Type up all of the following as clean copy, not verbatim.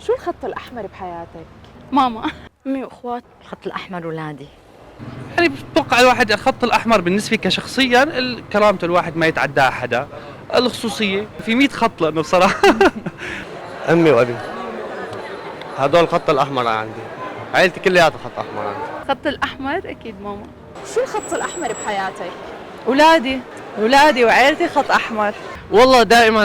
شو الخط الأحمر بحياتك؟ ماما. أمي وأخوات. الخط الأحمر ولادي. يعني بتوقع الواحد الخط الأحمر بالنسبة كشخصيا كرامة الواحد ما يتعداها حدا، الخصوصية في 100 خط لأنه بصراحة. أمي وأبي هدول الخط الأحمر عندي، عائلتي كلياتها خط أحمر عندي. الخط الأحمر أكيد ماما. شو الخط الأحمر بحياتك؟ أولادي وعائلتي خط أحمر. والله دائما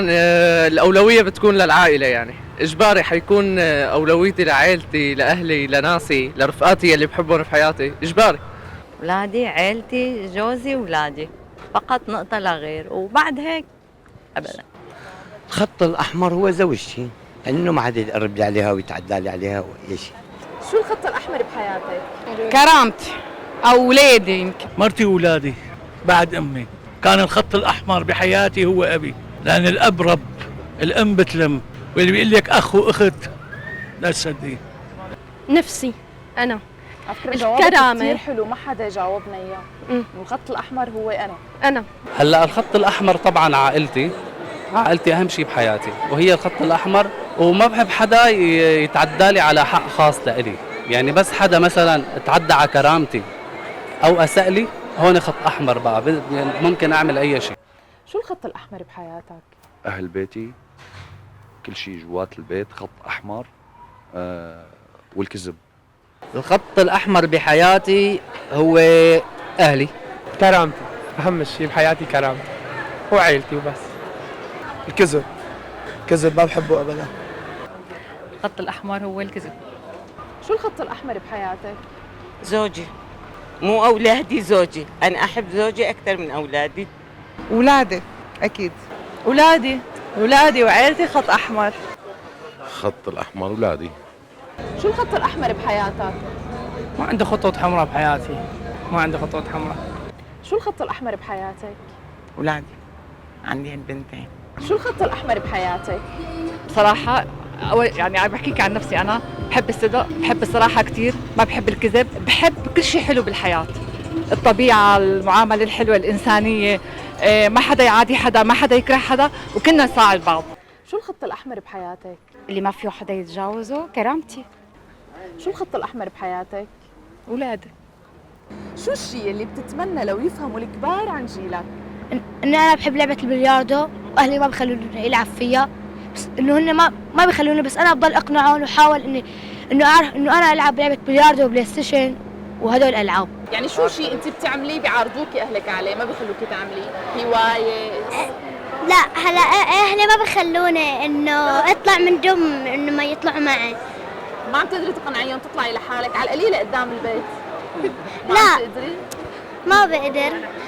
الأولوية بتكون للعائلة، يعني إجباري حيكون أولويتي لعائلتي، لأهلي، لناسي، لرفقاتي اللي بحبهم في حياتي، إجباري. ولادي، عيلتي، جوزي، ولادي، فقط نقطة لا غير، وبعد هيك أبدا. الخط الأحمر هو زوجتي، إنه ما حدا يقرب لي عليها ويتعدى لي عليها وأي شيء. شو الخط الأحمر بحياتك؟ كرامتي أو ولادي يمكن. مرتي وولادي بعد أمي. كان الخط الأحمر بحياتي هو أبي، لأن الأب رب، الأم بتلم، واللي بيقول لك أخ وأخت لا تصدقيه. نفسي أنا. الكرامة كثير حلو، ما حدا جاوبنا إياه. الخط الأحمر هو أنا. هلا الخط الأحمر طبعا عائلتي أهم شيء بحياتي، وهي الخط الأحمر، وما بحب حدا يتعدى لي على حق خاص لإلي، يعني بس حدا مثلا تعدى على كرامتي أو أساء لي، هون خط أحمر بقى، يعني ممكن أعمل أي شيء. شو الخط الأحمر بحياتك؟ أهل بيتي، كل شيء جوات البيت خط أحمر. والكذب. الخط الأحمر بحياتي هو أهلي. كرامتي، أهم شيء بحياتي كرامتي وعائلتي وبس. الكذب ما بحبه أبدا. الخط الأحمر هو الكذب. شو الخط الأحمر بحياتك؟ زوجي، مو أولادي، زوجي. أنا أحب زوجي أكثر من أولادي. ولادي أكيد. ولادي وعائلتي خط أحمر. خط الأحمر ولادي. شو الخط الأحمر بحياتك؟ ما عندي خطوط حمراء بحياتي، ما عندي خطوط حمراء. شو الخط الأحمر بحياتك؟ أولادي، عندي البنتين. شو الخط الأحمر بحياتك؟ بصراحة يعني عم بحكيك عن نفسي، أنا بحب الصدق، بحب الصراحة كتير، ما بحب الكذب، بحب كل شيء حلو بالحياة، الطبيعة، المعاملة الحلوة، الإنسانية، ما حدا يعادي حدا، ما حدا يكره حدا، وكلنا نساعد بعض. شو الخط الأحمر بحياتك؟ اللي ما فيه حدا يتجاوزه كرامتي. شو الخط الأحمر بحياتك؟ أولادي. شو الشيء اللي بتتمنى لو يفهموا الكبار عن جيلك؟ إن أنا بحب لعبة البلياردو وأهلي ما بخلوني ألعب فيها، بس إنه هن ما بيخلوني، بس أنا بضل أقنعهم وحاول إنه أعرف إنه أنا ألعب لعبة بلياردو وبلاي ستيشن وهدول الألعاب. يعني شو شيء أنت بتعمليه بيعارضوكي أهلك عليه، ما بيخلوكي تعمليه؟ هواية؟ لا هلا أهلي ما بخلوني إنه أطلع من دم إنه ما يطلعوا معي. ما عم تقدري تقنعيهم تطلعي لحالك على القليلة قدام البيت؟ لا تقدري؟ ما بقدر.